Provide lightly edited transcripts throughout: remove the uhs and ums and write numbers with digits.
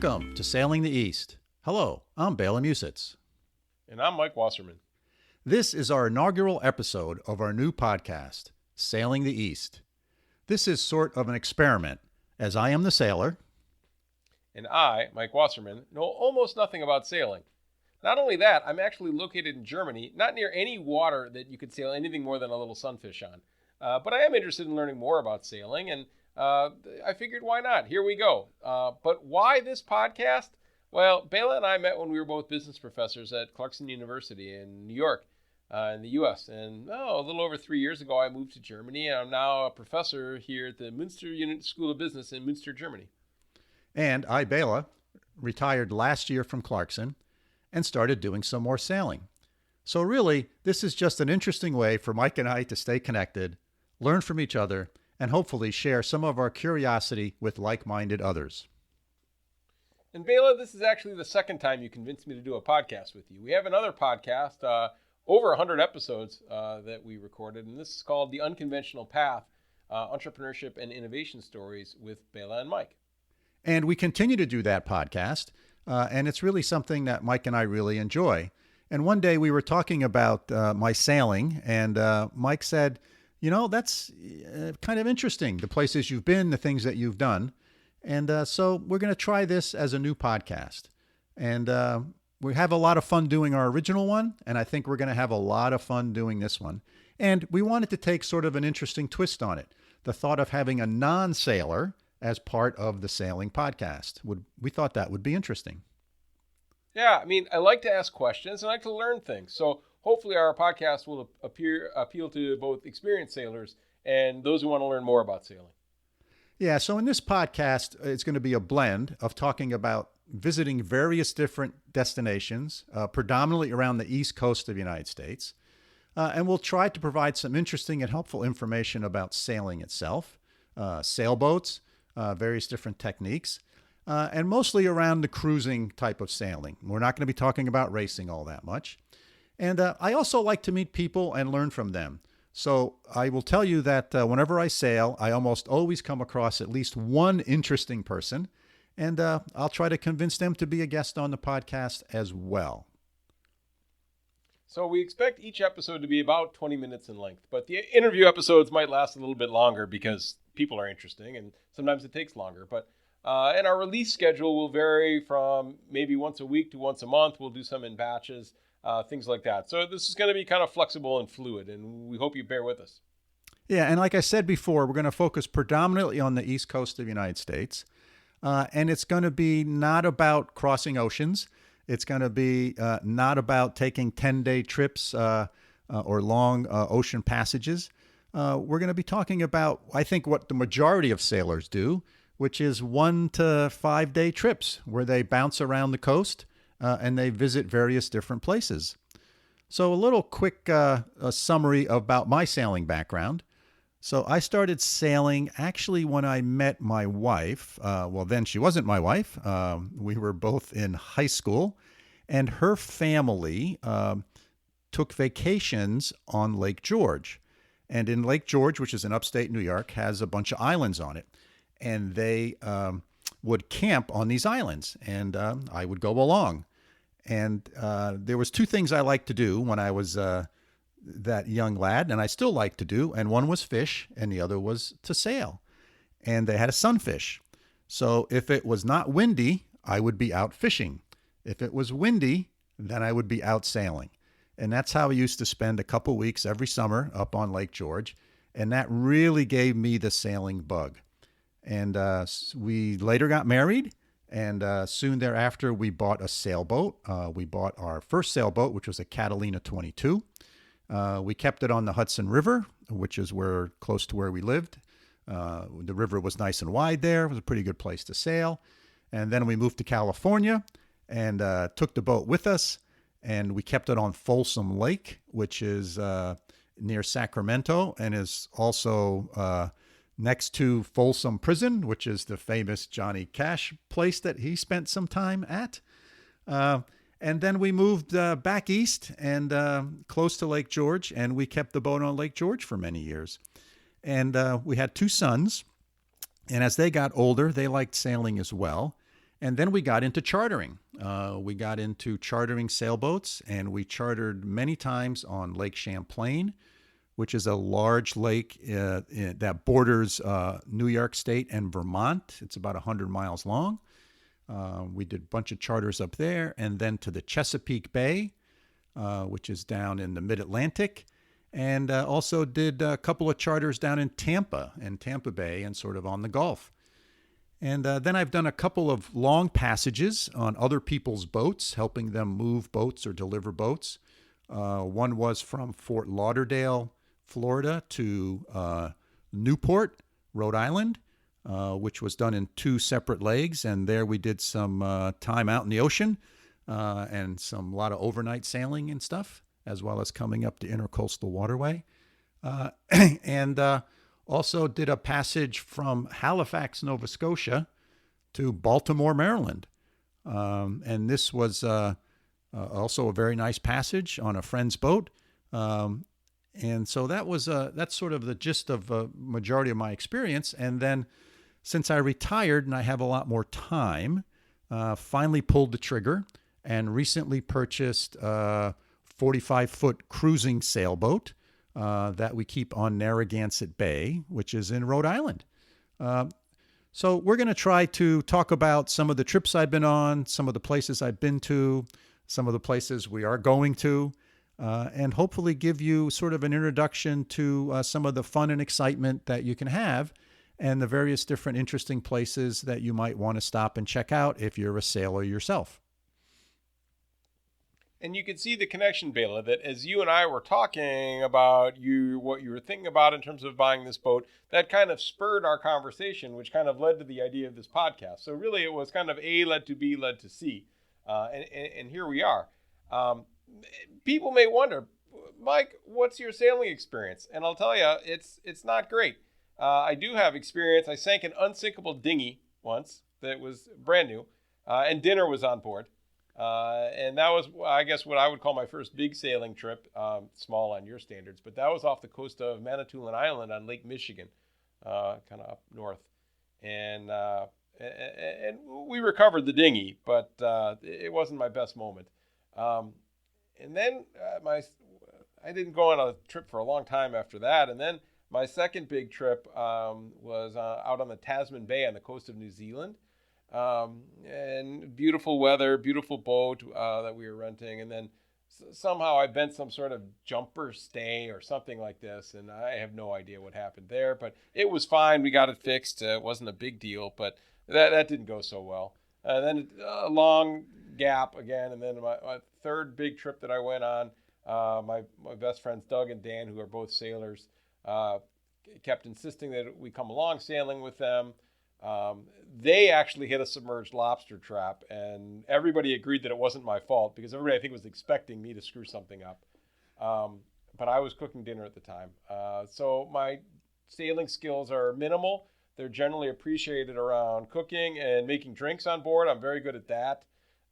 Welcome to Sailing the East. Hello, I'm Bela Musits. And I'm Mike Wasserman. This is our inaugural episode of our new podcast, Sailing the East. This is sort of an experiment, as I am the sailor. And I, Mike Wasserman, know almost nothing about sailing. Not only that, I'm actually located in Germany, not near any water that you could sail anything more than a little Sunfish on. But I am interested in learning more about sailing, and I figured, why not? Here we go. But why this podcast? Well, Bela and I met when we were both business professors at Clarkson University in New York, in the U.S. And a little over 3 years ago, I moved to Germany, and I'm now a professor here at the Münster School of Business in Munster, Germany. And I, Bela, retired last year from Clarkson and started doing some more sailing. So really, this is just an interesting way for Mike and I to stay connected, learn from each other, and hopefully share some of our curiosity with like-minded others. And Bela, this is actually the second time you convinced me to do a podcast with you. We have another podcast, over 100 episodes that we recorded, and this is called The Unconventional Path, Entrepreneurship and Innovation Stories with Bela and Mike. And we continue to do that podcast, and it's really something that Mike and I really enjoy. And one day we were talking about my sailing, and Mike said, you know, that's kind of interesting, the places you've been, the things that you've done. And so we're going to try this as a new podcast. And we have a lot of fun doing our original one, and I think we're going to have a lot of fun doing this one. And we wanted to take sort of an interesting twist on it, the thought of having a non-sailor as part of the sailing podcast. We thought that would be interesting. Yeah, I mean, I like to ask questions and I like to learn things. So hopefully our podcast will appeal to both experienced sailors and those who want to learn more about sailing. Yeah, so in this podcast, it's going to be a blend of talking about visiting various different destinations, predominantly around the East Coast of the United States. And we'll try to provide some interesting and helpful information about sailing itself, sailboats, various different techniques, and mostly around the cruising type of sailing. We're not going to be talking about racing all that much. And I also like to meet people and learn from them. So I will tell you that whenever I sail, I almost always come across at least one interesting person, and I'll try to convince them to be a guest on the podcast as well. So we expect each episode to be about 20 minutes in length, but the interview episodes might last a little bit longer because people are interesting and sometimes it takes longer. But and our release schedule will vary from maybe once a week to once a month. We'll do some in batches. Things like that. So this is going to be kind of flexible and fluid, and we hope you bear with us. Yeah, and like I said before, we're going to focus predominantly on the East Coast of the United States, and it's going to be not about crossing oceans. It's going to be not about taking 10-day trips or long ocean passages. We're going to be talking about, I think, what the majority of sailors do, which is 1 to 5 day trips where they bounce around the coast and they visit various different places. So a little quick summary about my sailing background. So I started sailing actually when I met my wife. Well, then she wasn't my wife. We were both in high school, and her family took vacations on Lake George. And in Lake George, which is in upstate New York, has a bunch of islands on it. And they would camp on these islands, and I would go along. And there was two things I liked to do when I was that young lad, and I still like to do, and one was fish, and the other was to sail. And they had a Sunfish. So if it was not windy, I would be out fishing. If it was windy, then I would be out sailing. And that's how I used to spend a couple weeks every summer up on Lake George, and that really gave me the sailing bug. And we later got married, and soon thereafter, we bought a sailboat. We bought our first sailboat, which was a Catalina 22. We kept it on the Hudson River, which is close to where we lived. The river was nice and wide there. It was a pretty good place to sail. And then we moved to California and took the boat with us. And we kept it on Folsom Lake, which is near Sacramento and is also next to Folsom Prison, which is the famous Johnny Cash place that he spent some time at. And then we moved back east and close to Lake George, and we kept the boat on Lake George for many years. And we had two sons, and as they got older, they liked sailing as well. And then we got into chartering. We got into chartering sailboats, and we chartered many times on Lake Champlain, which is a large lake that borders New York State and Vermont. It's about 100 miles long. We did a bunch of charters up there, and then to the Chesapeake Bay, which is down in the mid-Atlantic, and also did a couple of charters down in Tampa and Tampa Bay and sort of on the Gulf. And then I've done a couple of long passages on other people's boats, helping them move boats or deliver boats. One was from Fort Lauderdale, Florida to Newport, Rhode Island, which was done in 2 separate legs. And there we did some time out in the ocean and a lot of overnight sailing and stuff, as well as coming up the Intercoastal Waterway. And also did a passage from Halifax, Nova Scotia to Baltimore, Maryland. And this was also a very nice passage on a friend's boat. And so that's sort of the gist of a majority of my experience. And then since I retired and I have a lot more time, finally pulled the trigger and recently purchased a 45-foot cruising sailboat that we keep on Narragansett Bay, which is in Rhode Island. So we're going to try to talk about some of the trips I've been on, some of the places I've been to, some of the places we are going to, and hopefully give you sort of an introduction to some of the fun and excitement that you can have and the various different interesting places that you might want to stop and check out if you're a sailor yourself. And you can see the connection, Bela, that as you and I were talking about what you were thinking about in terms of buying this boat, that kind of spurred our conversation, which kind of led to the idea of this podcast. So really it was kind of A led to B led to C. And here we are. People may wonder, Mike, what's your sailing experience? And I'll tell you, it's not great. I do have experience. I sank an unsinkable dinghy once that was brand new, and dinner was on board. And that was, I guess, what I would call my first big sailing trip, small on your standards, but that was off the coast of Manitoulin Island on Lake Michigan, kind of up north. And we recovered the dinghy, but it wasn't my best moment. And then I didn't go on a trip for a long time after that. And then my second big trip was out on the Tasman Bay on the coast of New Zealand. And beautiful weather, beautiful boat that we were renting. And then somehow I bent some sort of jumper stay or something like this. And I have no idea what happened there, but it was fine. We got it fixed. It wasn't a big deal, but that didn't go so well. And then a long gap again. And then my third big trip that I went on, my best friends Doug and Dan, who are both sailors, kept insisting that we come along sailing with them. They actually hit a submerged lobster trap, and everybody agreed that it wasn't my fault because everybody, I think, was expecting me to screw something up. But I was cooking dinner at the time. So my sailing skills are minimal. They're generally appreciated around cooking and making drinks on board. I'm very good at that.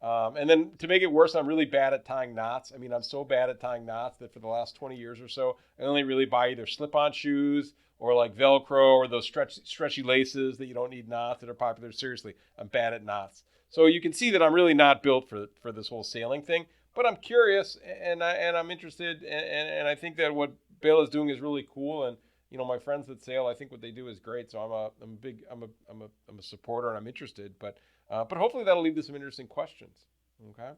And then to make it worse, I'm really bad at tying knots. I mean, I'm so bad at tying knots that for the last 20 years or so, I only really buy either slip-on shoes or like Velcro or those stretchy laces that you don't need knots that are popular. Seriously, I'm bad at knots. So you can see that I'm really not built for this whole sailing thing. But I'm curious and I'm interested, and I think that what Bela is doing is really cool. And you know, my friends that sail, I think what they do is great. So I'm a supporter and I'm interested. But hopefully that'll lead to some interesting questions. Okay.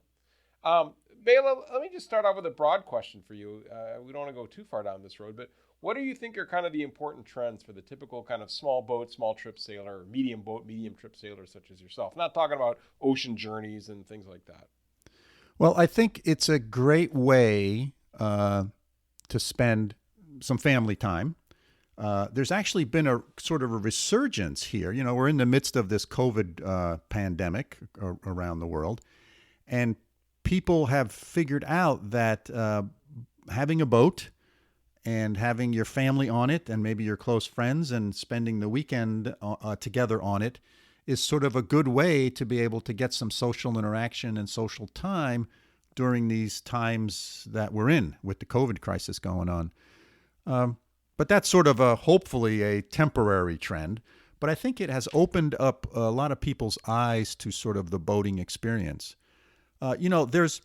Bela, let me just start off with a broad question for you. We don't want to go too far down this road, but what do you think are kind of the important trends for the typical kind of small boat, small trip sailor, or medium boat, medium trip sailor such as yourself? Not talking about ocean journeys and things like that. Well, I think it's a great way to spend some family time. There's actually been a sort of a resurgence here. You know, we're in the midst of this COVID pandemic around the world, and people have figured out that having a boat and having your family on it and maybe your close friends and spending the weekend together on it is sort of a good way to be able to get some social interaction and social time during these times that we're in with the COVID crisis going on. But that's sort of hopefully a temporary trend. but I think it has opened up a lot of people's eyes to sort of the boating experience. There's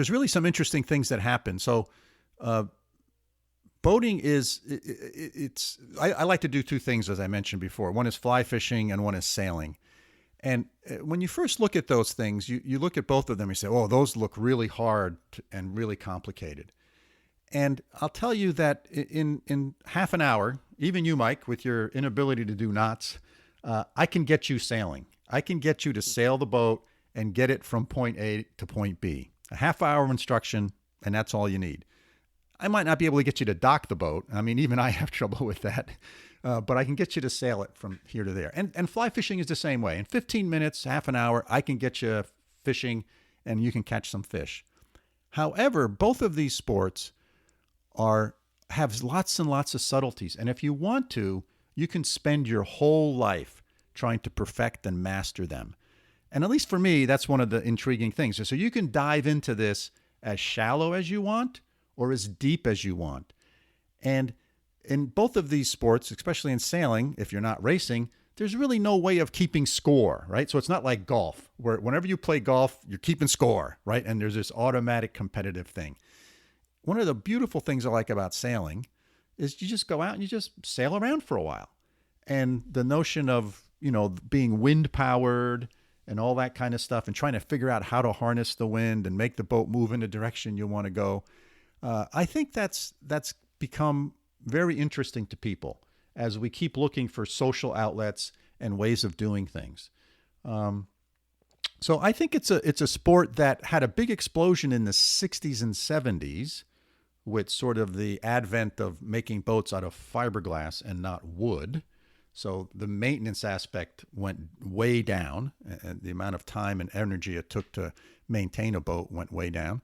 really some interesting things that happen. So boating I like to do two things, as I mentioned before. One is fly fishing and one is sailing. And when you first look at those things, you look at both of them and you say, oh, those look really hard and really complicated. And I'll tell you that in half an hour, even you, Mike, with your inability to do knots, I can get you sailing. I can get you to sail the boat and get it from point A to point B. A half hour of instruction, and that's all you need. I might not be able to get you to dock the boat. I mean, even I have trouble with that. But I can get you to sail it from here to there. And fly fishing is the same way. In 15 minutes, half an hour, I can get you fishing and you can catch some fish. However, both of these sports have lots and lots of subtleties. And if you want to, you can spend your whole life trying to perfect and master them. And at least for me, that's one of the intriguing things. So you can dive into this as shallow as you want or as deep as you want. And in both of these sports, especially in sailing, if you're not racing, there's really no way of keeping score, right? So it's not like golf, where whenever you play golf, you're keeping score, right? And there's this automatic competitive thing. One of the beautiful things I like about sailing is you just go out and you just sail around for a while. And the notion of, being wind powered and all that kind of stuff and trying to figure out how to harness the wind and make the boat move in the direction you want to go. I think that's become very interesting to people as we keep looking for social outlets and ways of doing things. So I think it's a sport that had a big explosion in the 60s and 70s with sort of the advent of making boats out of fiberglass and not wood. So the maintenance aspect went way down, and the amount of time and energy it took to maintain a boat went way down.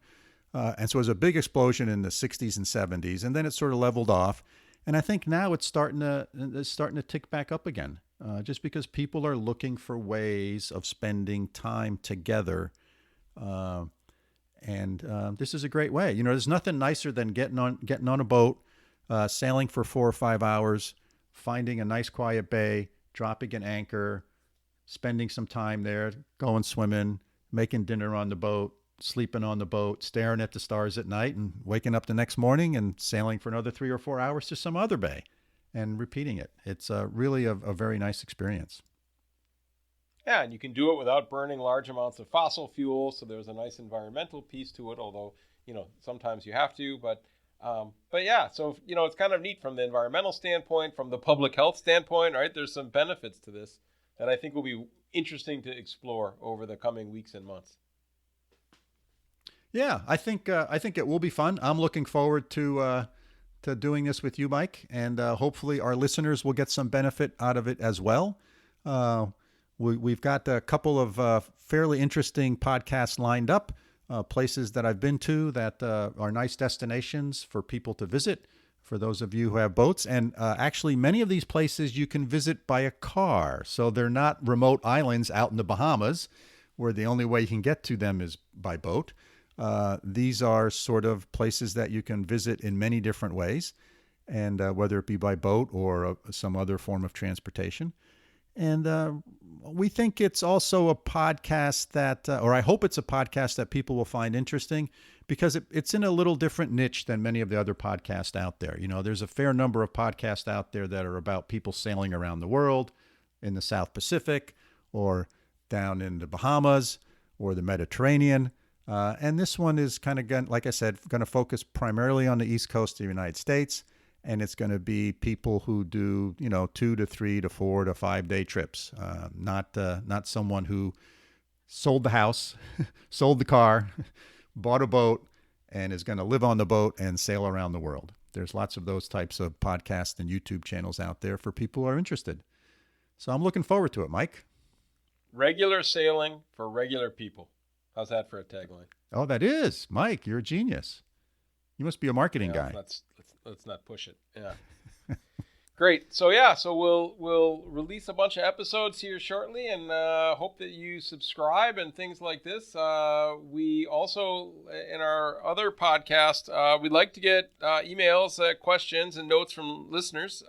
And so it was a big explosion in the 60s and 70s, and then it sort of leveled off. And I think now it's starting to tick back up again, just because people are looking for ways of spending time together. And this is a great way. There's nothing nicer than getting on a boat, sailing for 4 or 5 hours, finding a nice quiet bay, dropping an anchor, spending some time there, going swimming, making dinner on the boat, sleeping on the boat, staring at the stars at night, and waking up the next morning and sailing for another 3 or 4 hours to some other bay and repeating it. It's really a very nice experience. Yeah, and you can do it without burning large amounts of fossil fuel, so there's a nice environmental piece to it, although, sometimes you have to, but yeah, so, it's kind of neat from the environmental standpoint, from the public health standpoint, right? There's some benefits to this that I think will be interesting to explore over the coming weeks and months. Yeah, I think it will be fun. I'm looking forward to doing this with you, Mike, and hopefully our listeners will get some benefit out of it as well. We've got a couple of fairly interesting podcasts lined up, places that I've been to that are nice destinations for people to visit, for those of you who have boats. And actually, many of these places you can visit by a car. So they're not remote islands out in the Bahamas where the only way you can get to them is by boat. These are sort of places that you can visit in many different ways, and whether it be by boat or some other form of transportation. And we think it's also a podcast that, or I hope it's a podcast that people will find interesting, because it's in a little different niche than many of the other podcasts out there. There's a fair number of podcasts out there that are about people sailing around the world in the South Pacific or down in the Bahamas or the Mediterranean. And this one is kind of, like I said, going to focus primarily on the East Coast of the United States. And it's going to be people who do, 2 to 3 to 4 to 5 day trips. Not someone who sold the house, sold the car, bought a boat, and is going to live on the boat and sail around the world. There's lots of those types of podcasts and YouTube channels out there for people who are interested. So I'm looking forward to it, Mike. Regular sailing for regular people. How's that for a tagline? Oh, that is. Mike, you're a genius. You must be a marketing guy. Let's not push it. Yeah. Great. So we'll release a bunch of episodes here shortly, and hope that you subscribe and things like this. We also, in our other podcast, we'd like to get emails, questions, and notes from listeners.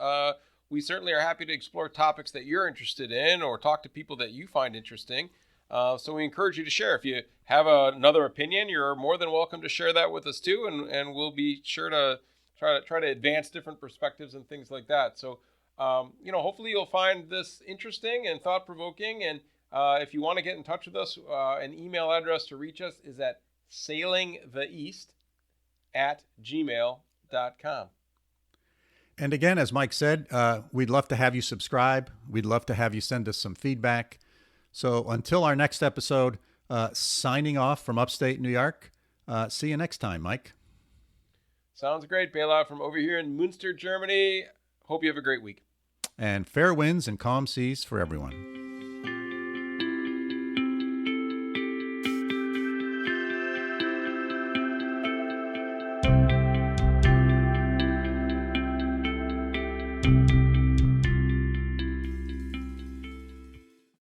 we certainly are happy to explore topics that you're interested in or talk to people that you find interesting. So we encourage you to share. If you have another opinion, you're more than welcome to share that with us too, and we'll be sure to try to advance different perspectives and things like that. So, hopefully you'll find this interesting and thought-provoking. And if you want to get in touch with us, an email address to reach us is at sailingtheeast@gmail.com. And again, as Mike said, we'd love to have you subscribe. We'd love to have you send us some feedback. So until our next episode, signing off from upstate New York. See you next time, Mike. Sounds great, Bela, from over here in Munster, Germany. Hope you have a great week. And fair winds and calm seas for everyone.